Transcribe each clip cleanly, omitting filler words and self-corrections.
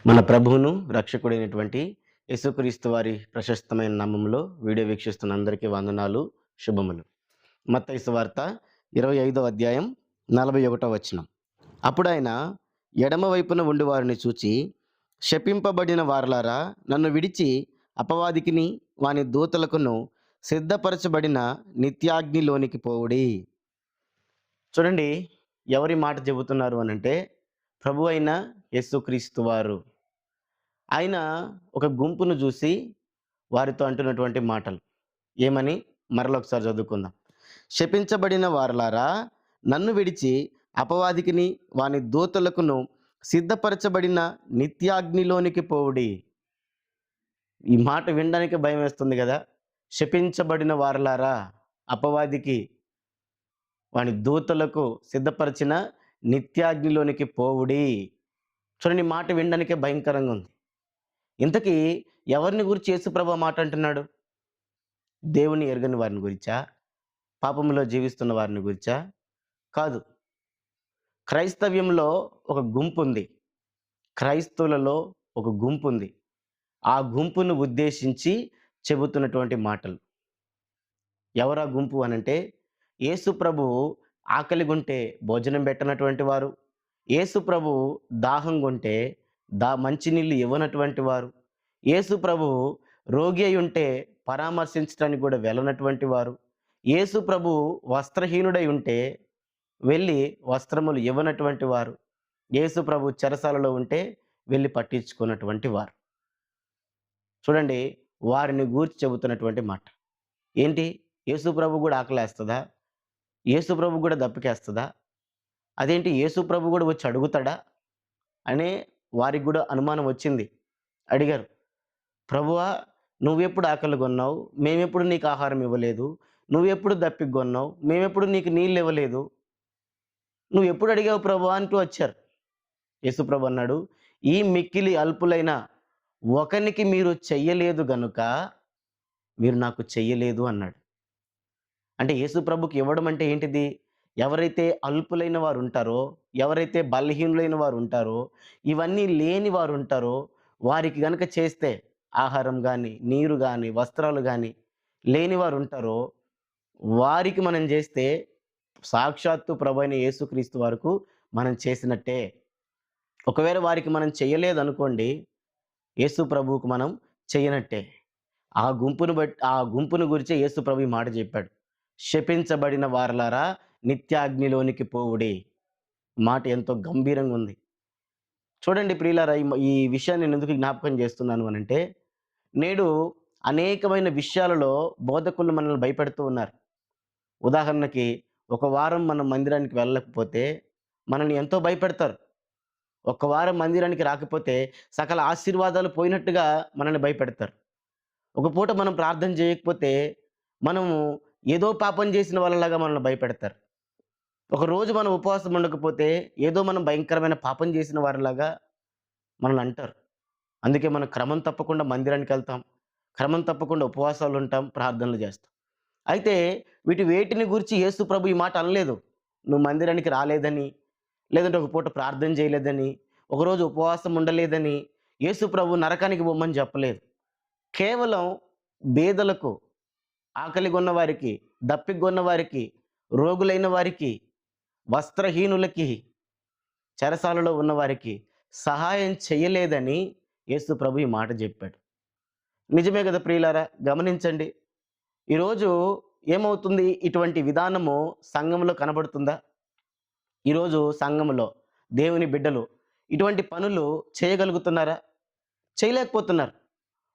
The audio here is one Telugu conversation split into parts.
మన ప్రభువును రక్షకుడైనటువంటి యేసుక్రీస్తు వారి ప్రశస్తమైన నామములో వీడియో వీక్షిస్తున్న అందరికీ వందనాలు, శుభములు. మత్తయి సువార్త 25వ అధ్యాయం 41వ వచనం. అప్పుడాయన ఎడమ వైపున ఉండి వారిని చూచి, శపింపబడిన వారలారా, నన్ను విడిచి అపవాదికిని వాని దూతలకును సిద్ధపరచబడిన నిత్యాగ్నిలోనికి పోవుడి. చూడండి, ఎవరి మాట చెబుతున్నారు అనంటే ప్రభు అయిన యేసుక్రీస్తు వారు. ఆయన ఒక గుంపును చూసి వారితో అంటున్నటువంటి మాటలు ఏమని మరలొకసారి చదువుకుందాం. శపించబడిన వారలారా, నన్ను విడిచి అపవాదికిని వాని దూతలకును సిద్ధపరచబడిన నిత్యాగ్నిలోనికి పోవుడి. ఈ మాట వినడానికి భయం వేస్తుంది కదా. శపించబడిన వారలారా, అపవాదికి వాని దూతలకు సిద్ధపరిచిన నిత్యాగ్నిలోనికి పోవుడి. చూడండి, ఈ మాట వినడానికే భయంకరంగా ఉంది. ఇంతకీ ఎవరిని గురించి యేసుప్రభు మాట అంటున్నాడు? దేవుని ఎరగని వారిని గురించా? పాపములో జీవిస్తున్న వారిని గురించా? కాదు. క్రైస్తవ్యంలో ఒక గుంపు ఉంది. క్రైస్తవులలో ఒక గుంపు ఉంది. ఆ గుంపును ఉద్దేశించి చెబుతున్నటువంటి మాటలు. ఎవరా గుంపు అనంటే, యేసు ప్రభువు ఆకలిగుంటే భోజనం పెట్టనటువంటి వారు, యేసు ప్రభువు దాహంగుంటే మంచినీళ్ళు ఇవ్వనటువంటి వారు, యేసు ప్రభువు రోగి అయి ఉంటే పరామర్శించడానికి కూడా వెళ్ళనటువంటి వారు, యేసు ప్రభువు వస్త్రహీనుడై ఉంటే వెళ్ళి వస్త్రములు ఇవ్వనటువంటి వారు, యేసు ప్రభు చెరసాలలో ఉంటే వెళ్ళి పట్టించుకున్నటువంటి వారు. చూడండి, వారిని గూర్చి చెబుతున్నటువంటి మాట ఏంటి? యేసు ప్రభు కూడా ఆకలేస్తుందా? యేసు ప్రభు కూడా దప్పికేస్తుందా? అదేంటి, యేసు ప్రభు కూడా వచ్చి అడుగుతాడా అనే వారికి కూడా అనుమానం వచ్చింది. అడిగారు, ప్రభువా, నువ్వెప్పుడు ఆకలి కొన్నావు? మేమెప్పుడు నీకు ఆహారం ఇవ్వలేదు. నువ్వెప్పుడు దప్పిక కొన్నావు? మేమెప్పుడు నీకు నీళ్ళు ఇవ్వలేదు. నువ్వు ఎప్పుడు అడిగావు ప్రభువా అంటూ వచ్చారు. యేసు ప్రభు అన్నాడు, ఈ మిక్కిలి అల్పులైన ఒకనికి మీరు చెయ్యలేదు గనుక మీరు నాకు చెయ్యలేదు అన్నాడు. అంటే యేసు ప్రభుకి ఇవ్వడం అంటే ఏంటిది? ఎవరైతే అల్పులైన వారు ఉంటారో, ఎవరైతే బలహీనులైన వారు ఉంటారో, ఇవన్నీ లేని వారు ఉంటారో, వారికి గనక చేస్తే ఆహారం కానీ, నీరు కానీ, వస్త్రాలు కానీ లేని వారు ఉంటారో, వారికి మనం చేస్తే సాక్షాత్తు ప్రభువైన యేసుక్రీస్తు వరకు మనం చేసినట్టే. ఒకవేళ వారికి మనం చేయలేదనుకోండి, యేసు ప్రభువుకు మనం చేయనట్టే. ఆ గుంపును గురించి యేసు ప్రభు ఈ మాట చెప్పాడు. శపించబడిన వారలారా, నిత్యాగ్నిలోనికి పోవుడి. మాట ఎంతో గంభీరంగా ఉంది. చూడండి ప్రియులారా, ఈ విషయాన్ని నేను ఎందుకు జ్ఞాపకం చేస్తున్నాను అనంటే, నేడు అనేకమైన విషయాలలో బోధకులు మనల్ని భయపెడుతూ ఉన్నారు. ఉదాహరణకి, ఒక వారం మనం మందిరానికి వెళ్ళకపోతే మనల్ని ఎంతో భయపెడతారు. ఒక వారం మందిరానికి రాకపోతే సకల ఆశీర్వాదాలు పోయినట్టుగా మనల్ని భయపెడతారు. ఒక పూట మనం ప్రార్థన చేయకపోతే మనము ఏదో పాపం చేసిన వాళ్ళలాగా మనల్ని భయపెడతారు. ఒకరోజు మనం ఉపవాసం ఉండకపోతే ఏదో మనం భయంకరమైన పాపం చేసిన వారిలాగా మనల్ని అంటారు. అందుకే మనం క్రమం తప్పకుండా మందిరానికి వెళ్తాం. క్రమం తప్పకుండా ఉపవాసాలు ఉంటాం, ప్రార్థనలు చేస్తాం. అయితే వేటిని గురించి యేసు ప్రభు ఈ మాట అనలేదు. నువ్వు మందిరానికి రాలేదని, లేదంటే ఒక పూట ప్రార్థన చేయలేదని, ఒకరోజు ఉపవాసం ఉండలేదని యేసు ప్రభు నరకానికి పొమ్మని చెప్పలేదు. కేవలం బీదలకు, ఆకలిగొన్న వారికి, దప్పిగొన్న వారికి, రోగులైన వారికి, వస్త్రహీనులకి, చెరసాలలో ఉన్నవారికి సహాయం చేయలేదని యేసు ప్రభు ఈ మాట చెప్పాడు. నిజమే కదా ప్రియులారా, గమనించండి. ఈరోజు ఏమవుతుంది? ఇటువంటి విధానము సంఘంలో కనబడుతుందా? ఈరోజు సంఘంలో దేవుని బిడ్డలు ఇటువంటి పనులు చేయగలుగుతున్నారా? చేయలేకపోతున్నారు.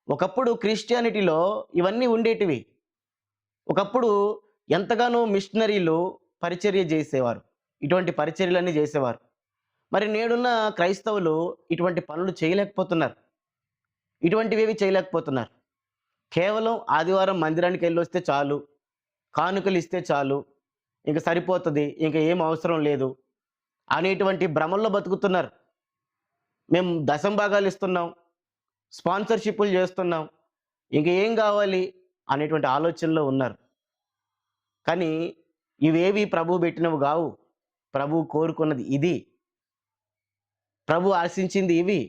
ఒకప్పుడు క్రిస్టియానిటీలో ఇవన్నీ ఉండేటివి. ఒకప్పుడు ఎంతగానో మిషనరీలు పరిచర్య చేసేవారు. ఇటువంటి పరిచర్యలన్నీ చేసేవారు. మరి నేడున్న క్రైస్తవులు ఇటువంటి పనులు చేయలేకపోతున్నారు. ఇటువంటివేవి చేయలేకపోతున్నారు. కేవలం ఆదివారం మందిరానికి వెళ్ళొస్తే చాలు, కానుకలు ఇస్తే చాలు, ఇంక సరిపోతుంది, ఇంక ఏం అవసరం లేదు అనేటువంటి భ్రమల్లో బతుకుతున్నారు. మేము దశంభాగాలు ఇస్తున్నాం, స్పాన్సర్‌షిప్పులు చేస్తున్నాం, ఇంక ఏం కావాలి అనేటువంటి ఆలోచనలో ఉన్నారు. కానీ ఇవేవి ప్రభువు పెట్టినవి కావు. ప్రభువు కోరుకున్నది ఇది. ప్రభువు ఆశించింది ఇవి.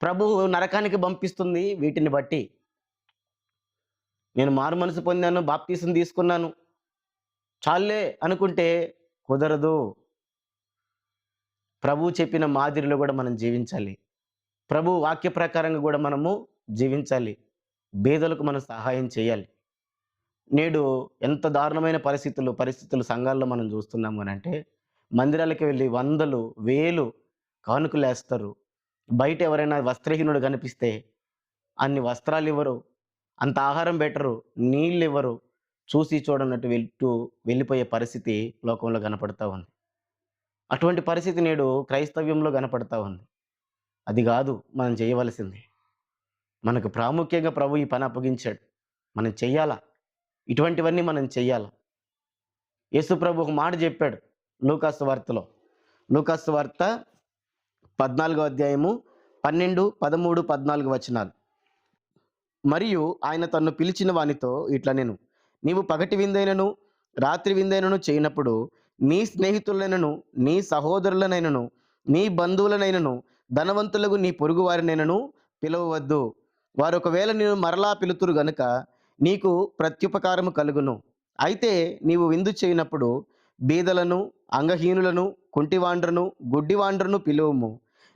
ప్రభువు నరకానికి పంపిస్తుంది వీటిని బట్టి. నేను మారు మనసు పొందాను, బాప్తీసం తీసుకున్నాను, చాలులే అనుకుంటే కుదరదు. ప్రభువు చెప్పిన మాదిరిలో కూడా మనం జీవించాలి. ప్రభువు వాక్య ప్రకారంగా కూడా మనము జీవించాలి. బీదలకు మనం సహాయం చేయాలి. నేడు ఎంత దారుణమైన పరిస్థితులు సంఘాల్లో మనం చూస్తున్నాము అనంటే, మందిరాలకు వెళ్ళి వందలు, వేలు కానుకలేస్తారు. బయట ఎవరైనా వస్త్రహీనుడు కనిపిస్తే అన్ని వస్త్రాలివ్వరు, అంత ఆహారం పెట్టరు, నీళ్ళివ్వరు. చూసి చూడనట్టు వెళ్ళిపోయే పరిస్థితి లోకంలో కనపడతా ఉంది. అటువంటి పరిస్థితి నేడు క్రైస్తవ్యంలో కనపడతా ఉంది. అది గాదు మనం చేయవలసింది. మనకు ప్రాముఖ్యంగా ప్రభు ఈ పని అప్పగించాడు. మనం చెయ్యాలా. ఇటువంటివన్నీ మనం చెయ్యాల. యేసు ప్రభు ఒక మాట చెప్పాడు లూకాసు వార్తలో. లూకాసు వార్త 14వ అధ్యాయము 12, 13, 14 వచనాలు. మరియు ఆయన తన్ను పిలిచిన వానితో ఇట్లా నేను, నీవు పగటి విందైనను రాత్రి విందైనను చేయనప్పుడు నీ స్నేహితులనైనను నీ సహోదరులనైనను నీ బంధువులనైనను ధనవంతులకు నీ పొరుగు వారినైనను పిలవవద్దు. వారు ఒకవేళ నేను మరలా పిలుతురు గనుక నీకు ప్రత్యుపకారము కలుగును. అయితే నీవు విందు చేయనప్పుడు బీదలను, అంగహీనులను, కుంటివాండ్రను, గుడ్డివాండ్రను పిలువుము.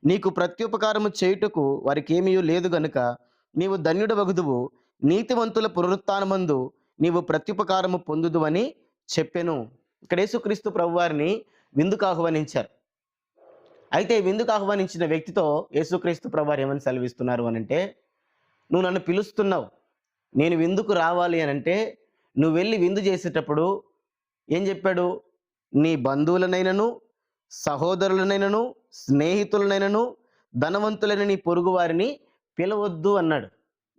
నీకు ప్రత్యుపకారము చేయుటకు వారికేమీ లేదు గనుక నీవు ధన్యుడవగుదువు. నీతివంతుల పునరుత్థానమందు నీవు ప్రత్యుపకారము పొందుదు అని చెప్పెను. ఇక్కడ యేసుక్రీస్తు ప్రభువారిని విందుకు ఆహ్వానించారు. అయితే విందుకు ఆహ్వానించిన వ్యక్తితో యేసుక్రీస్తు ప్రభువారు ఏమని సెలవిస్తున్నారు అనంటే, నువ్వు నన్ను పిలుస్తున్నావు, నేను విందుకు రావాలి అనంటే, నువ్వు వెళ్ళి విందు చేసేటప్పుడు ఏం చెప్పాడు? నీ బంధువులనైనను, సహోదరులనైనను, స్నేహితులనైనను, ధనవంతులైన నీ పొరుగు వారిని పిలవద్దు అన్నాడు.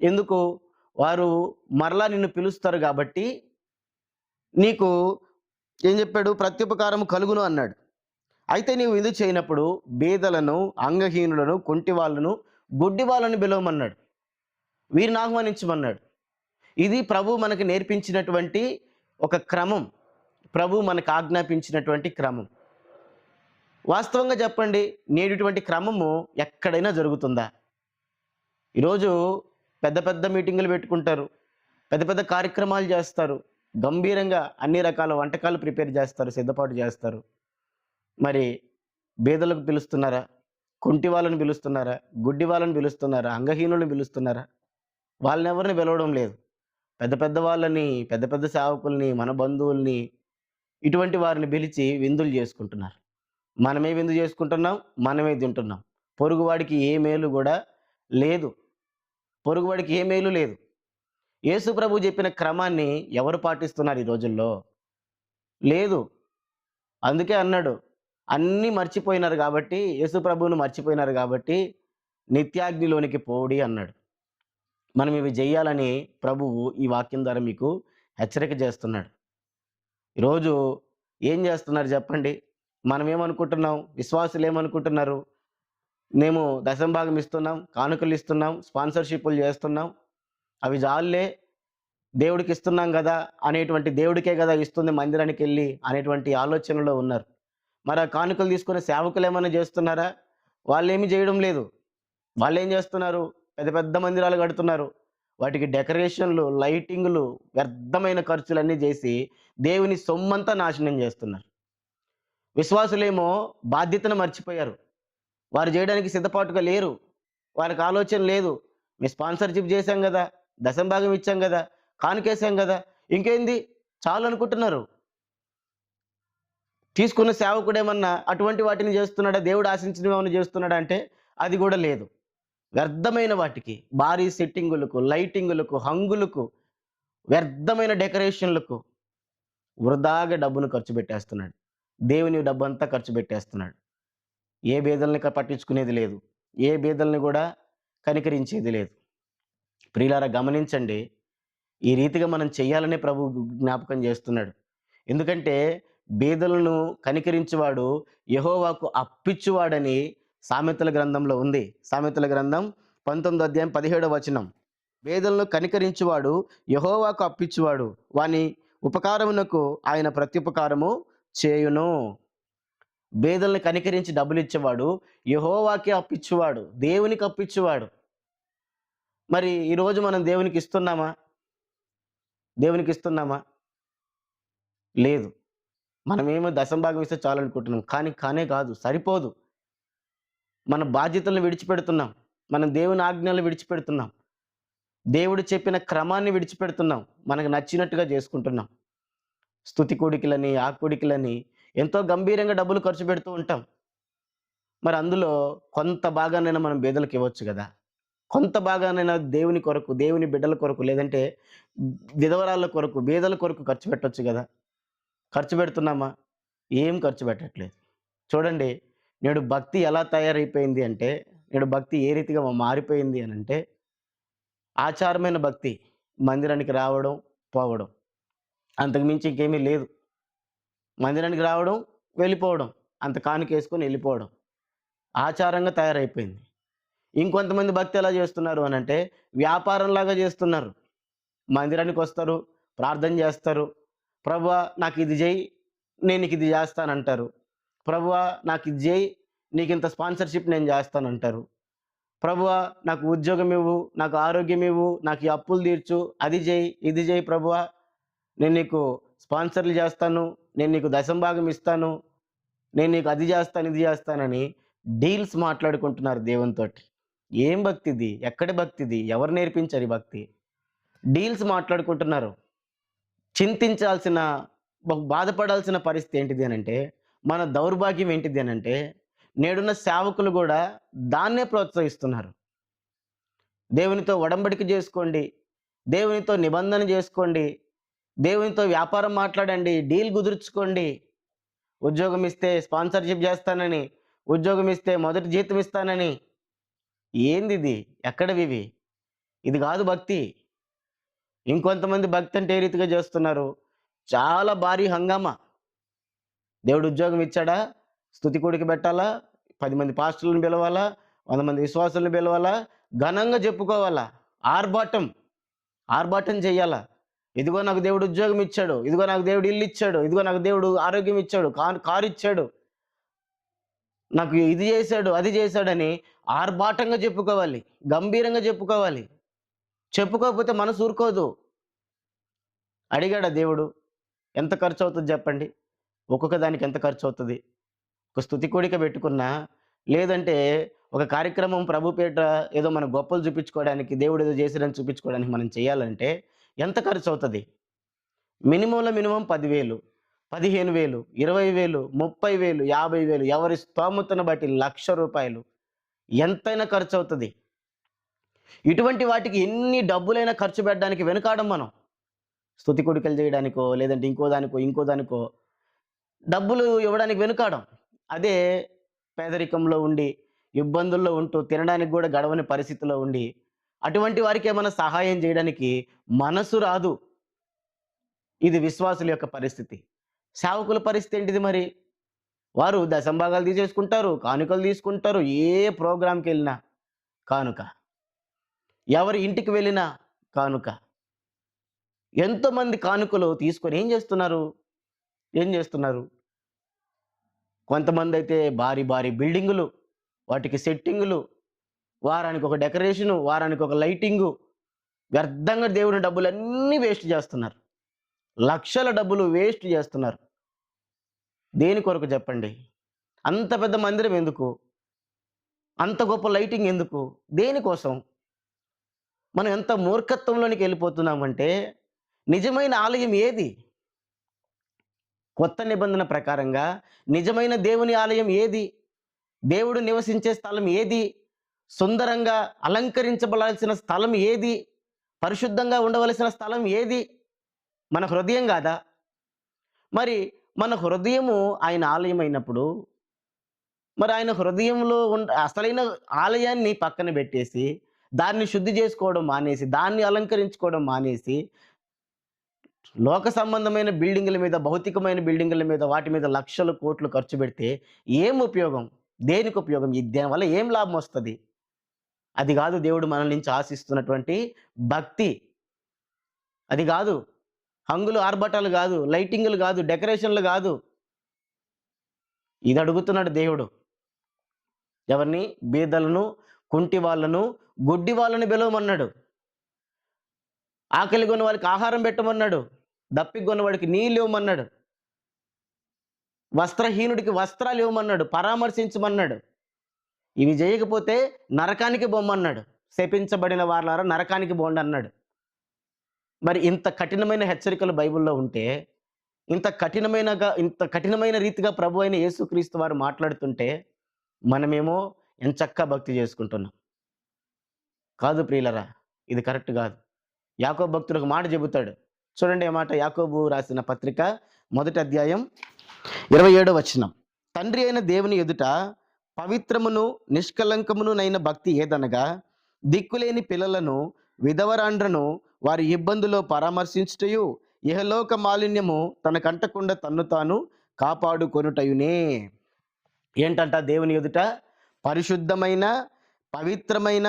ఎందుకు? వారు మరలా నిన్ను పిలుస్తారు కాబట్టి నీకు ఏం చెప్పాడు? ప్రత్యుపకారము కలుగును అన్నాడు. అయితే నీవు విందు చేయనప్పుడు బీదలను, అంగహీనులను, కుంటి వాళ్ళను, గుడ్డి వాళ్ళని పిలవమన్నాడు. వీరిని ఆహ్వానించమన్నాడు. ఇది ప్రభు మనకు నేర్పించినటువంటి ఒక క్రమం. ప్రభు మనకు ఆజ్ఞాపించినటువంటి క్రమం. వాస్తవంగా చెప్పండి, నేటిటువంటి క్రమము ఎక్కడైనా జరుగుతుందా? ఈరోజు పెద్ద పెద్ద మీటింగులు పెట్టుకుంటారు, పెద్ద పెద్ద కార్యక్రమాలు చేస్తారు, గంభీరంగా అన్ని రకాల వంటకాలు ప్రిపేర్ చేస్తారు, సిద్ధపాటు చేస్తారు. మరి బీదలకు పిలుస్తున్నారా? కుంటి వాళ్ళని పిలుస్తున్నారా? గుడ్డి వాళ్ళని పిలుస్తున్నారా? అంగహీనులను పిలుస్తున్నారా? వాళ్ళని ఎవరిని పిలవడం లేదు. పెద్ద పెద్ద వాళ్ళని, పెద్ద పెద్ద సేవకుల్ని, మన బంధువుల్ని, ఇటువంటి వారిని పిలిచి విందులు చేసుకుంటున్నారు. మనమే విందు చేసుకుంటున్నాం, మనమే తింటున్నాం. పొరుగువాడికి ఏ మేలు కూడా లేదు. పొరుగువాడికి ఏ మేలు లేదు. యేసు ప్రభు చెప్పిన క్రమాన్ని ఎవరు పాటిస్తున్నారు ఈ రోజుల్లో? లేదు. అందుకే అన్నాడు, అన్నీ మర్చిపోయినారు కాబట్టి, యేసు ప్రభువును మర్చిపోయినారు కాబట్టి నిత్యాగ్నిలోనికి పోవుడి అన్నాడు. మనం ఇవి చెయ్యాలని ప్రభువు ఈ వాక్యం ద్వారా మీకు హెచ్చరిక చేస్తున్నాడు. ఈరోజు ఏం చేస్తున్నారు చెప్పండి? మనం ఏమనుకుంటున్నాం? విశ్వాసులు ఏమనుకుంటున్నారు? మేము దశంభాగం ఇస్తున్నాం, కానుకలు ఇస్తున్నాం, స్పాన్సర్షిప్లు చేస్తున్నాం, అవి జాలులే, దేవుడికి ఇస్తున్నాం కదా అనేటువంటి, దేవుడికే కదా ఇస్తుంది మందిరానికి వెళ్ళి అనేటువంటి ఆలోచనలో ఉన్నారు. మరి ఆ కానుకలు తీసుకునే సేవకులు ఏమైనా చేస్తున్నారా? వాళ్ళేమీ చేయడం లేదు. వాళ్ళేం చేస్తున్నారు? పెద్ద పెద్ద మందిరాలు కడుతున్నారు. వాటికి డెకరేషన్లు, లైటింగులు, వ్యర్థమైన ఖర్చులన్నీ చేసి దేవుని సొమ్మంతా నాశనం చేస్తున్నారు. విశ్వాసులేమో బాధ్యతను మర్చిపోయారు. వారు చేయడానికి సిద్ధపాటుగా లేరు. వారికి ఆలోచన లేదు. మేము స్పాన్సర్షిప్ చేశాం కదా, దశంభాగం ఇచ్చాం కదా, కానుకేసాం కదా, ఇంకేంది చాలు అనుకుంటున్నారు. తీసుకున్న సేవకుడు ఏమన్నా అటువంటి వాటిని చేస్తున్నాడా? దేవుడు ఆశించినవి ఏమన్నా చేస్తున్నాడా అంటే అది కూడా లేదు. వ్యర్థమైన వాటికి, భారీ సెట్టింగులకు, లైటింగులకు, హంగులకు, వ్యర్థమైన డెకరేషన్లకు వృధాగా డబ్బును ఖర్చు పెట్టేస్తున్నాడు. దేవుని డబ్బంతా ఖర్చు పెట్టేస్తున్నాడు. ఏ బీదల్ని పట్టించుకునేది లేదు. ఏ బీదల్ని కూడా కనికరించేది లేదు. ప్రియులారా గమనించండి, ఈ రీతిగా మనం చెయ్యాలనే ప్రభు జ్ఞాపకం చేస్తున్నాడు. ఎందుకంటే బీదలను కనికరించువాడు యెహోవాకు అప్పిచ్చువాడని సామెతల గ్రంథంలో ఉంది. సామెతల గ్రంథం 19వ అధ్యాయం 17వ వచనం. బీదలను కనికరించువాడు యెహోవాకు అప్పిచ్చువాడు, వాని ఉపకారమునకు ఆయన ప్రత్యుపకారము చేయును. బేదల్ని కనికరించి డబ్బులు ఇచ్చేవాడు యెహోవాకే అప్పిచ్చువాడు, దేవునికి అప్పిచ్చువాడు. మరి ఈరోజు మనం దేవునికి ఇస్తున్నామా? దేవునికి ఇస్తున్నామా? లేదు. మనమేమో దశంభాగం ఇస్తే చాలనుకుంటున్నాం. కానీ కానే కాదు. సరిపోదు. మన బాధ్యతలను విడిచిపెడుతున్నాం. మనం దేవుని ఆజ్ఞలను విడిచిపెడుతున్నాం. దేవుడు చెప్పిన క్రమాన్ని విడిచిపెడుతున్నాం. మనకు నచ్చినట్టుగా చేసుకుంటున్నాం. స్తుతి కూడికలని, ఆ కూడికలని ఎంతో గంభీరంగా డబ్బులు ఖర్చు పెడుతూ ఉంటాం. మరి అందులో కొంత భాగాన్నైనా మనం పేదలకు ఇవ్వచ్చు గదా! కొంత భాగాన్నైనా దేవుని కొరకు, దేవుని బిడ్డల కొరకు, లేదంటే విధవరాళ్ళ కొరకు, బీదల కొరకు ఖర్చు పెట్టొచ్చు గదా! ఖర్చు పెడుతున్నామా? ఏం ఖర్చు పెట్టట్లేదు. చూడండి, నేడు భక్తి ఎలా తయారైపోయింది అంటే, నేడు భక్తి ఏ రీతిగా మారిపోయింది అనంటే, ఆచారమైన భక్తి. మందిరానికి రావడం, పోవడం. అంతకు మించి ఇంకేమీ లేదు. మందిరానికి రావడం, వెళ్ళిపోవడం. అంత కానుకేసుకొని వెళ్ళిపోవడం. ఆచారంగా తయారైపోయింది. ఇంకొంతమంది భక్తి ఎలా చేస్తున్నారు అనంటే, వ్యాపారంలాగా చేస్తున్నారు. మందిరానికొస్తారు, ప్రార్థన చేస్తారు. ప్రభువా నాకిది జెయి, నేను నీకిది జేస్తానంటారు. ప్రభువా నాకిది జెయి, నీకింత స్పాన్సర్‌షిప్ నేను జేస్తానంటారు. ప్రభువా నాకు ఉద్యోగమివ్వు, నాకు ఆరోగ్యమివ్వు, నాకు ఈ అప్పులు తీర్చు, అది జెయి, ఇది జెయి ప్రభువా. నేను నీకు స్పాన్సర్‌లు జేస్తాను, నేను నీకు దశంభాగం ఇస్తాను, నేను నీకు అది జేస్తాను, ఇది జేస్తానని డీల్స్ మాట్లాడుకుంటున్నారు దేవునితోటి. ఏం భక్తిది? ఎక్కడి భక్తిది? ఎవరు నేర్పించారు ఈ భక్తి? డీల్స్ మాట్లాడుకుంటున్నారు. చింతించాల్సిన, బాధపడాల్సిన పరిస్థితి ఏంటిది అనంటే, మన దౌర్భాగ్యం ఏంటిది అనంటే, నేడున్న సేవకులు గూడా దాన్నే ప్రోత్సహిస్తున్నారు. దేవునితో ఒడంబడిక జేసుకోండి. దేవునితో నిబంధన జేసుకోండి. దేవునితో వ్యాపారం మాట్లాడండి. డీల్ కుదుర్చుకోండి. ఉద్యోగం ఇస్తే స్పాన్సర్‌షిప్ జేస్తానని, ఉద్యోగం ఇస్తే మొదటి జీతం ఇస్తానని. ఏందిది? ఎక్కడివివి? ఇది గాదు భక్తి. ఇంకొంతమంది భక్తి అంటే ఏ రీతిగా జేస్తున్నారు? చాలా భారీ హంగామా. దేవుడు ఉద్యోగం ఇచ్చాడా? స్తుతి కూడిక పెట్టాలా? 10 మంది పాస్టర్‌లను పిలవాలా? 100 మంది విశ్వాసులను పిలవాలా? ఘనంగా చెప్పుకోవాలా? ఆర్భాటం. ఆర్భాటం చెయ్యాలా? ఇదిగో నాకు దేవుడు ఉద్యోగం ఇచ్చాడు. ఇదిగో నాకు దేవుడు ఇల్లు ఇచ్చాడు. ఇదిగో నాకు దేవుడు ఆరోగ్యం ఇచ్చాడు. కారు ఇచ్చాడు. నాకు ఇది చేశాడు, అది చేశాడని ఆర్భాటంగా చెప్పుకోవాలి. గంభీరంగా చెప్పుకోవాలి. చెప్పుకోకపోతే మనసు ఊరుకోదు. అడిగాడా దేవుడు? ఎంత ఖర్చవుతది జెప్పండి? ఒక్కొక్క దానికి ఎంత ఖర్చవుతది? ఒక స్తుతి కూడిక పెట్టుకున్నా, లేదంటే ఒక కార్యక్రమం ప్రభు పేరిట ఏదో మన గొప్పలు చూపించుకోవడానికి, దేవుడేదో చేసాడని చూపించుకోవడానికి మనం చేయాలంటే ఎంత ఖర్చవుతది? మినిమంలో మినిమమ్ 10,000, 15,000, 20,000, 30,000, 50,000 ఎవరి స్తోమతను బట్టి ₹1,00,000 ఎంతైనా ఖర్చవుతది. ఇటువంటి వాటికి ఎన్ని డబ్బులైనా ఖర్చు పెట్టడానికి వెనుకాడం మనం. స్తుతి కూడికలు చేయడానికో, లేదంటే ఇంకో దానికో, ఇంకో దానికో డబ్బులు ఇవ్వడానికి వెనుకాడం. అదే పేదరికంలో ఉండి, ఇబ్బందుల్లో ఉంటూ, తినడానికి గూడా గడవని పరిస్థితిలో ఉండి, అటువంటి వారికేమన్నా సహాయం జేయడానికి మనసు రాదు. ఇది విశ్వాసుల యొక్క పరిస్థితి. సేవకుల పరిస్థితి ఏంటిది మరి? వారు దశంభాగాలు తీసేసుకుంటారు, కానుకలు తీసుకుంటారు. ఏ ప్రోగ్రామ్‌కెళ్ళినా కానుక. ఎవరి ఇంటికి వెళ్ళినా కానుక. ఎంతోమంది కానుకలు తీసుకొని ఏం జేస్తున్నారు? ఏం జేస్తున్నారు? కొంతమందైతే భారీ భారీ బిల్డింగులు, వాటికి సెట్టింగులు, వారానికి ఒక డెకరేషను, వారానికి ఒక లైటింగు, వ్యర్థంగా దేవుని డబ్బులన్నీ వేస్ట్ జేస్తున్నారు. లక్షల డబ్బులు వేస్ట్ జేస్తున్నారు. దేని కొరకు జెప్పండి? అంత పెద్ద మందిరం ఎందుకు? అంత గొప్ప లైటింగ్ ఎందుకు? దేనికోసం? మనం ఎంత మూర్ఖత్వంలోనికి ఎళ్ళిపోతున్నామంటే, నిజమైన ఆలయం ఏది? కొత్త నిబంధన ప్రకారంగా నిజమైన దేవుని ఆలయం ఏది? దేవుడు నివసించే స్థలం ఏది? సుందరంగా అలంకరించబడాల్సిన స్థలం ఏది? పరిశుద్ధంగా ఉండవలసిన స్థలం ఏది? మన హృదయం గాదా? మరి మన హృదయము ఆయన ఆలయమైనప్పుడు, మరి ఆయన హృదయంలో అసలైన ఆలయాన్ని పక్కన బెట్టేసి, దాన్ని శుద్ధి జేసుకోవడం మానేసి, దాన్ని అలంకరించుకోవడం మానేసి, లోక సంబంధమైన బిల్డింగుల మీద, భౌతికమైన బిల్డింగుల మీద, వాటి మీద లక్షలు, కోట్లు ఖర్చు బెడితే ఏం ఉపయోగం? దేనికి ఉపయోగం? దానివల్ల ఏం లాభమొస్తది? అది గాదు దేవుడు మన నుంచి ఆశిస్తున్నటువంటి భక్తి. అది గాదు. హంగులు, ఆర్భాటాలు గాదు. లైటింగులు గాదు. డెకరేషన్‌లు గాదు. ఇది అడుగుతున్నాడు దేవుడు. ఎవరిని? బీదలను, కుంటి వాళ్ళను, గుడ్డి వాళ్ళని పిలవమన్నాడు. ఆకలిగొన్న వారికి ఆహారం పెట్టమన్నాడు. దప్పిగొన్న వాడికి నీళ్ళు ఇవ్వమన్నాడు. వస్త్రహీనుడికి వస్త్రాలు ఇవ్వమన్నాడు. పరామర్శించమన్నాడు. ఇవి చేయకపోతే నరకానికి బొమ్మన్నాడు. శపించబడిన వారలారా నరకానికి బోండి అన్నాడు. మరి ఇంత కఠినమైన హెచ్చరికలు బైబిల్‌లో ఉంటే, ఇంత కఠినమైన రీతిగా ప్రభు అయిన యేసుక్రీస్తు వారు మాట్లాడుతుంటే, మనమేమో ఎంచక్కా భక్తి చేసుకుంటున్నాం. కాదు ప్రియులరా, ఇది కరెక్ట్ గాదు. యాకోబు భక్తుడు ఒక మాట చెబుతాడు. చూడండి ఆ మాట, యాకోబు రాసిన పత్రిక మొదటి అధ్యాయం 27వ వచనం. తండ్రి అయిన దేవుని ఎదుట పవిత్రమును నిష్కలంకమునునైన భక్తి ఏదనగా, దిక్కులేని పిల్లలను, విధవరాండ్రను వారి ఇబ్బందులో పరామర్శించుటయు, ఇహలోక మాలిన్యము తనకంటకుండా తన్ను తాను కాపాడుకొనుటయునే. ఏంటంట దేవుని ఎదుట పరిశుద్ధమైన, పవిత్రమైన,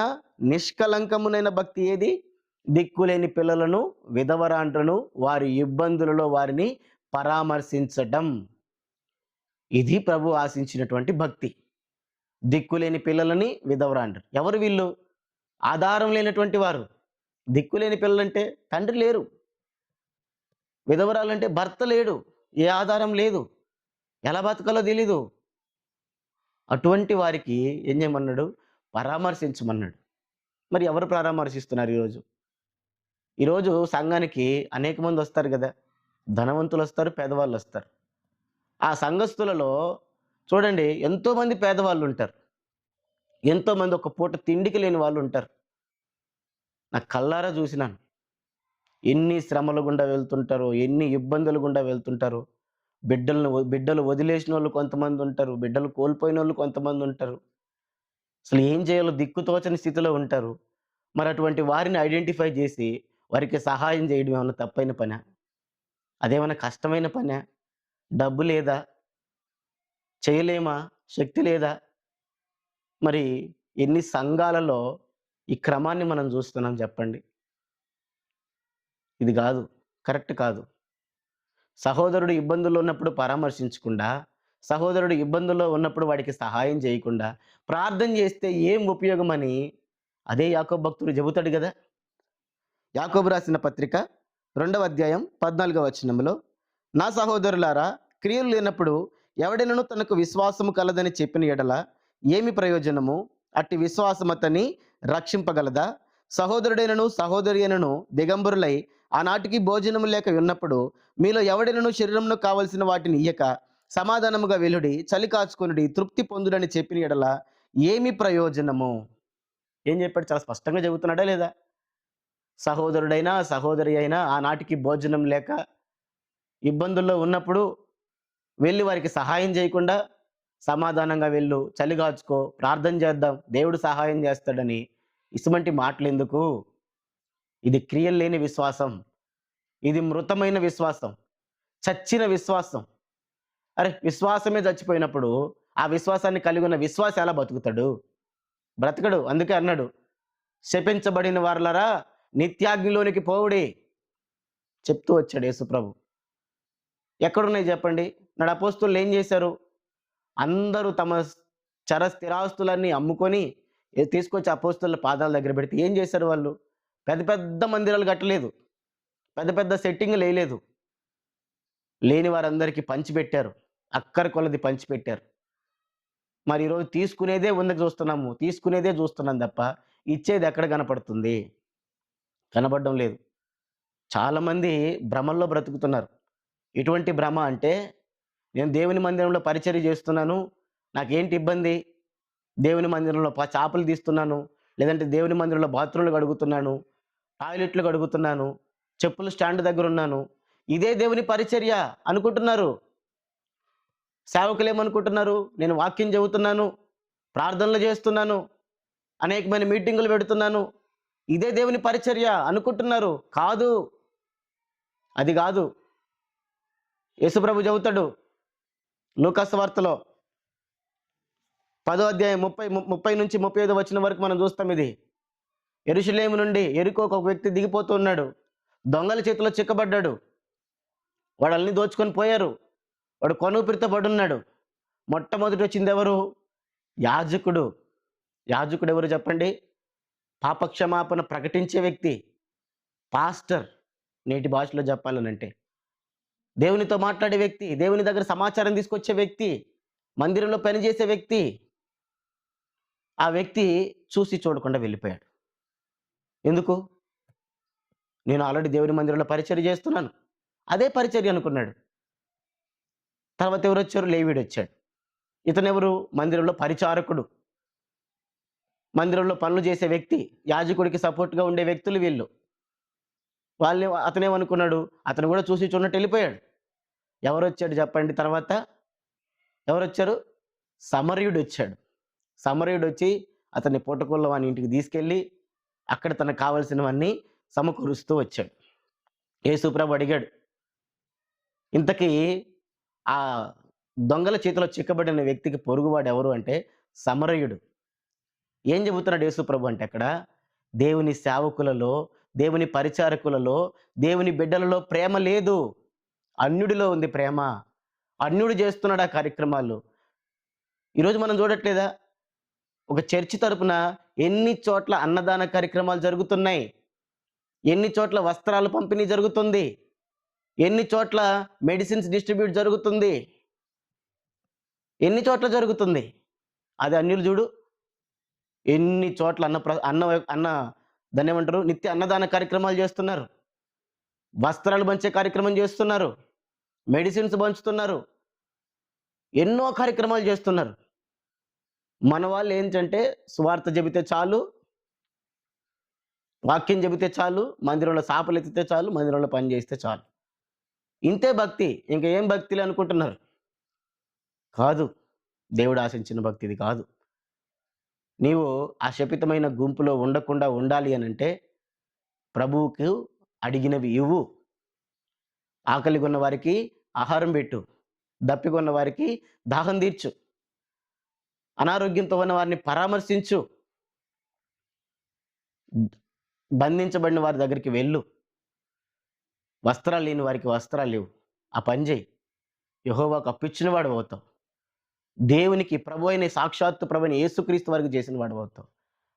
నిష్కలంకమునైన భక్తి ఏది? దిక్కులేని పిల్లలను, విధవరాండ్రను వారి ఇబ్బందులలో వారిని పరామర్శించడం. ఇది ప్రభు ఆశించినటువంటి భక్తి. దిక్కులేని పిల్లలని, విధవరాండ్రు. ఎవరు వీళ్ళు? ఆధారం లేనటువంటి వారు. దిక్కులేని పిల్లలంటే తండ్రి లేరు. విధవరాలంటే భర్త లేడు. ఏ ఆధారం లేదు. ఎలా బతకాలో తెలీదు. అటువంటి వారికి ఏం చేయమన్నాడు? పరామర్శించమన్నాడు. మరి ఎవరు పరామర్శిస్తున్నారు ఈరోజు? ఈరోజు సంఘానికి అనేక మంది వస్తారు కదా. ధనవంతులు వస్తారు, పేదవాళ్ళు వస్తారు. ఆ సంఘస్థులలో చూడండి, ఎంతోమంది పేదవాళ్ళు ఉంటారు. ఎంతోమంది ఒక పూట తిండికి లేని వాళ్ళు ఉంటారు. నా కళ్ళారా చూసినాను. ఎన్ని శ్రమల గుండా వెళ్తుంటారో, ఎన్ని ఇబ్బందుల గుండా వెళ్తుంటారో. బిడ్డలు వదిలేసిన వాళ్ళు కొంతమంది ఉంటారు. బిడ్డలు కోల్పోయిన వాళ్ళు కొంతమంది ఉంటారు. అసలు ఏం చేయాలో దిక్కుతోచని స్థితిలో ఉంటారు. మరి అటువంటి వారిని ఐడెంటిఫై చేసి వారికి సహాయం చేయడం ఏమన్నా తప్పైన పనా? అదేమన్నా కష్టమైన పనా? డబ్బు లేదా? చేయలేమా? శక్తి లేదా? మరి ఎన్ని సంఘాలలో ఈ క్రమాన్ని మనం చూస్తున్నాం చెప్పండి. ఇది కాదు, కరెక్ట్ కాదు. సహోదరుడు ఇబ్బందుల్లో ఉన్నప్పుడు పరామర్శించకుండా, సహోదరుడు ఇబ్బందుల్లో ఉన్నప్పుడు వాడికి సహాయం చేయకుండా, ప్రార్థన చేస్తే ఏం ఉపయోగమని అదే యాకోబు భక్తుడు చెబుతాడు కదా. యాకోబు రాసిన పత్రిక 2వ అధ్యాయం 14వ వచనంలో, నా సహోదరులారా, క్రియలు లేనప్పుడు ఎవడైనను తనకు విశ్వాసము కలదని చెప్పిన ఎడల ఏమి ప్రయోజనము? అట్టి విశ్వాసం అతన్ని రక్షింపగలదా? సహోదరుడైనను సహోదరి అయినను దిగంబరులై ఆనాటికి భోజనము లేక ఉన్నప్పుడు మీలో ఎవడైనను శరీరంలో కావలసిన వాటిని ఇయ్యక సమాధానముగా వెలుడి, చలి కాచుకొనుడి, తృప్తి పొందుడని చెప్పిన ఎడల ఏమి ప్రయోజనము? ఏం చెప్పాడు? చాలా స్పష్టంగా చెబుతున్నాడా లేదా? సహోదరుడైనా సహోదరి అయినా ఆనాటికి భోజనం లేక ఇబ్బందుల్లో ఉన్నప్పుడు వెళ్ళి వారికి సహాయం చేయకుండా, సమాధానంగా వెళ్ళు, చలిగాచుకో, ప్రార్థన చేద్దాం, దేవుడు సహాయం చేస్తాడని ఇసుమంటి మాటలెందుకు? ఇది క్రియలు లేని విశ్వాసం. ఇది మృతమైన విశ్వాసం, చచ్చిన విశ్వాసం. అరే, విశ్వాసమే చచ్చిపోయినప్పుడు ఆ విశ్వాసాన్ని కలిగి ఉన్న విశ్వాసం ఎలా బతుకుతాడు? బ్రతకడు. అందుకే అన్నాడు, శపించబడిన వారలారా నిత్యాగ్నిలోనికి పోవుడి చెప్తూ వచ్చాడు యేసుప్రభు. ఎక్కడున్నాయి చెప్పండి? నాడు అపోస్తలులు ఏం చేశారు? అందరూ తమ స్థిరాస్తులన్నీ అమ్ముకొని తీసుకొచ్చి అపోస్తలుల పాదాల దగ్గర పెడితే ఏం చేశారు వాళ్ళు? పెద్ద పెద్ద మందిరాలు కట్టలేదు, పెద్ద పెద్ద సెట్టింగ్లు వేయలేదు. లేని వారందరికీ పంచిపెట్టారు, అక్కరి కొలది పంచిపెట్టారు. మరి ఈరోజు తీసుకునేదే చూస్తున్నాం తప్ప ఇచ్చేది ఎక్కడ కనపడుతుంది? కనపడడం లేదు. చాలామంది భ్రమల్లో బ్రతుకుతున్నారు. ఎటువంటి భ్రమ అంటే, నేను దేవుని మందిరంలో పరిచర్య చేస్తున్నాను, నాకేంటి ఇబ్బంది? దేవుని మందిరంలో చేపలు తీస్తున్నాను, లేదంటే దేవుని మందిరంలో బాత్రూంలు కడుగుతున్నాను, టాయిలెట్లు కడుగుతున్నాను, చెప్పులు స్టాండ్ దగ్గర ఉన్నాను, ఇదే దేవుని పరిచర్య అనుకుంటున్నారు. సేవకులు ఏమనుకుంటున్నారు? నేను వాక్యం చెబుతున్నాను, ప్రార్థనలు చేస్తున్నాను, అనేకమైన మీటింగులు పెడుతున్నాను, ఇదే దేవుని పరిచర్య అనుకుంటున్నారు. కాదు, అది కాదు. యేసుప్రభు చెబుతాడు లూకా సువార్తలో 10వ అధ్యాయం 30 నుంచి 35 వచనం వరకు మనం చూస్తాం. ఇది యెరూషలేము నుండి యెరికోకు ఒక వ్యక్తి దిగిపోతూ ఉన్నాడు. దొంగల చేతిలో చిక్కబడ్డాడు. వాడు అన్ని దోచుకొని పోయారు. వాడు కొనుపిరితో పడున్నాడు. మొట్టమొదటి వచ్చింది ఎవరు? యాజకుడు. యాజకుడు ఎవరు చెప్పండి? పాపక్షమాపణ ప్రకటించే వ్యక్తి. పాస్టర్ నేటి భాషలో చెప్పాలనంటే. దేవునితో మాట్లాడే వ్యక్తి, దేవుని దగ్గర సమాచారం తీసుకొచ్చే వ్యక్తి, మందిరంలో పనిచేసే వ్యక్తి. ఆ వ్యక్తి చూసి చూడకుండా వెళ్ళిపోయాడు. ఎందుకు? నేను ఆల్రెడీ దేవుని మందిరంలో పరిచర్య చేస్తున్నాను. అదే పరిచర్య అనుకున్నాడు. తర్వాత ఎవరొచ్చారు? లేవీడొచ్చాడు. ఇతనెవరు? మందిరంలో పరిచారకుడు. మందిరంలో పనులు చేసే వ్యక్తి. యాజకుడికి సపోర్ట్‌గా ఉండే వ్యక్తులు వీళ్ళు. అతనేమనుకున్నాడు? అతను కూడా చూసి చూడనట్టు వెళ్ళిపోయాడు. ఎవరొచ్చాడు చెప్పండి తర్వాత? ఎవరొచ్చారు? సమరయుడొచ్చాడు. సమరయుడొచ్చి అతన్ని పూటకూళ్ళ వాని ఇంటికి తీసుకెళ్ళి అక్కడ తనకు కావాల్సినవన్నీ సమకూరుస్తూ వచ్చాడు. యేసుప్రభు అడిగాడు, ఇంతకీ ఆ దొంగల చేతిలో చిక్కబడిన వ్యక్తికి పొరుగువాడు ఎవరు అంటే సమరయుడు. ఏం చెబుతున్నాడు యేసుప్రభు అంటే అక్కడ? దేవుని సేవకులలో, దేవుని పరిచారకులలో, దేవుని బిడ్డలలో ప్రేమ లేదు. అన్యుడిలో ఉంది ప్రేమ. అన్యుడు చేస్తున్నాడు ఆ కార్యక్రమాలు. ఈరోజు మనం చూడట్లేదా? ఒక చర్చి తరపున ఎన్ని చోట్ల అన్నదాన కార్యక్రమాలు జరుగుతున్నాయి. ఎన్ని చోట్ల వస్త్రాలు పంపిణీ జరుగుతుంది. ఎన్ని చోట్ల మెడిసిన్స్ డిస్ట్రిబ్యూట్ జరుగుతుంది. ఎన్ని చోట్ల జరుగుతుంది. అది అన్యులు చూడు. ఎన్ని చోట్ల దాన్నేమంటారు? నిత్య అన్నదాన కార్యక్రమాలు చేస్తున్నారు. వస్త్రాలు పంచే కార్యక్రమం చేస్తున్నారు. మెడిసిన్స్ పంచుతున్నారు. ఎన్నో కార్యక్రమాలు చేస్తున్నారు. మన వాళ్ళు ఏంటంటే సువార్త చెబితే చాలు, వాక్యం చెబితే చాలు, మందిరంలో సాపలు ఎత్తితే చాలు, మందిరంలో పని చేస్తే చాలు. ఇంతే భక్తి. ఇంక ఏం భక్తిలే అనుకుంటున్నారు. కాదు. దేవుడు ఆశించిన భక్తి ఇది కాదు. నీవు ఆ శపితమైన గుంపులో ఉండకుండా ఉండాలి అనంటే ప్రభువుకు అడిగినవి ఇవ్వు. ఆకలిగొన్న వారికి ఆహారం పెట్టు. దప్పికొన్న వారికి దాహం తీర్చు. అనారోగ్యంతో ఉన్న వారిని పరామర్శించు. బంధించబడిన వారి దగ్గరికి వెళ్ళు. వస్త్రాలు లేని వారికి వస్త్రాలు లేవు. ఆ పని చేయి. యెహోవాకు అప్పిచ్చిన వాడు అవుతావు. దేవునికి సాక్షాత్తు ప్రభు అయిన యేసుక్రీస్తు వారికి చేసిన వాడు అవుతావు.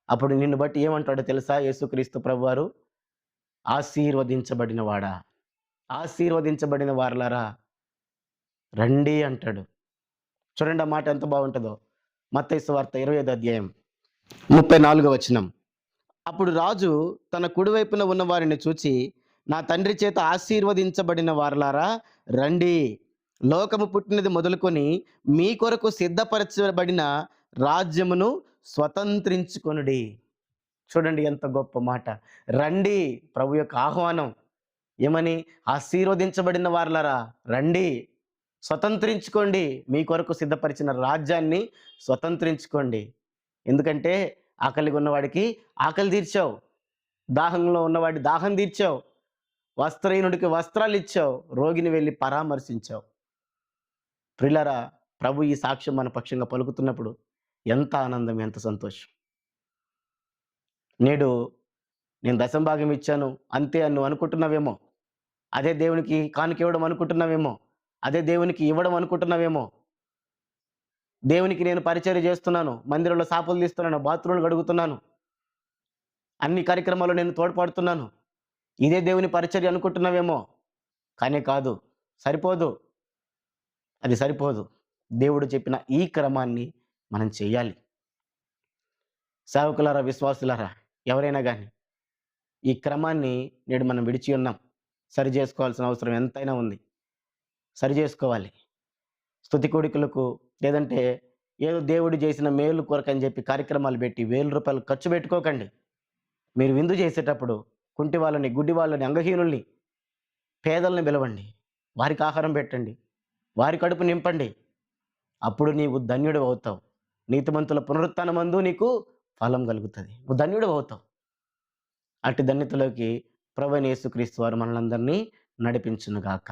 అప్పుడు నిన్ను బట్టి ఏమంటాడో తెలుసా? యేసుక్రీస్తు ప్రభువారు, ఆశీర్వదించబడిన వాడా, ఆశీర్వదించబడిన వారలారా రండి అంటాడు. చూడండి ఆ మాట ఎంత బాగుంటుందో. మత్తయి సువార్త 25వ అధ్యాయం 34వ వచనం. అప్పుడు రాజు తన కుడివైపున ఉన్న వారిని చూచి, నా తండ్రి చేత ఆశీర్వదించబడిన వారలారా రండి, లోకము పుట్టినది మొదలుకొని మీ కొరకు సిద్ధపరచబడిన రాజ్యమును స్వతంత్రించుకొనుడి. చూడండి ఎంత గొప్ప మాట. రండి, ప్రభు యొక్క ఆహ్వానం. ఏమని? ఆశీర్వదించబడిన వారలారా రండి, స్వతంత్రించుకోండి, మీ కొరకు సిద్ధపరిచిన రాజ్యాన్ని స్వతంత్రించుకోండి. ఎందుకంటే ఆకలిగా ఉన్నవాడికి ఆకలి తీర్చావు, దాహంలో ఉన్నవాడి దాహం తీర్చావు, వస్త్రహీనుడికి వస్త్రాలు ఇచ్చావు, రోగిని వెళ్ళి పరామర్శించావు. ప్రియులారా, ప్రభు ఈ సాక్ష్యం మన పక్షంగా పలుకుతున్నప్పుడు ఎంత ఆనందం, ఎంత సంతోషం. నేడు నేను దశంభాగం ఇచ్చాను అంతే అని నువ్వు అనుకుంటున్నావేమో. అదే దేవునికి కానుక ఇవ్వడం అనుకుంటున్నావేమో. అదే దేవునికి ఇవ్వడం అనుకుంటున్నావేమో. దేవునికి నేను పరిచర్య చేస్తున్నాను, మందిరంలో సాపులు తీస్తున్నాను, బాత్రూంలు కడుగుతున్నాను, అన్ని కార్యక్రమాల్లో నేను తోడ్పడుతున్నాను, ఇదే దేవుని పరిచర్య అనుకుంటున్నావేమో. కానీ కాదు, సరిపోదు. అది సరిపోదు. దేవుడు చెప్పిన ఈ క్రమాన్ని మనం చేయాలి. సేవకులారా, విశ్వాసులారా, ఎవరైనా కానీ ఈ క్రమాన్ని నేడు మనం విడిచి ఉన్నాం. సరి చేసుకోవాల్సిన అవసరం ఎంతైనా ఉంది. సరి చేసుకోవాలి. స్తుతి కోడికలకు లేదంటే ఏదో దేవుడు చేసిన మేలు కొరకని చెప్పి కార్యక్రమాలు పెట్టి ₹1000 ఖర్చు పెట్టుకోకండి. మీరు విందు చేసేటప్పుడు కుంటి వాళ్ళని, గుడ్డి వాళ్ళని, అంగహీనుల్ని, పేదల్ని పిలవండి. వారికి ఆహారం పెట్టండి. వారి కడుపు నింపండి. అప్పుడు నీవు ధన్యుడు అవుతావు. నీతిమంతుల పునరుత్థానమందు నీకు ఫలం కలుగుతుంది. నువ్వు ధన్యుడు అవుతావు. అట్టి ధన్యతలోకి ప్రభువైన యేసుక్రీస్తు వారు మనలందరినీ నడిపించునుగాక.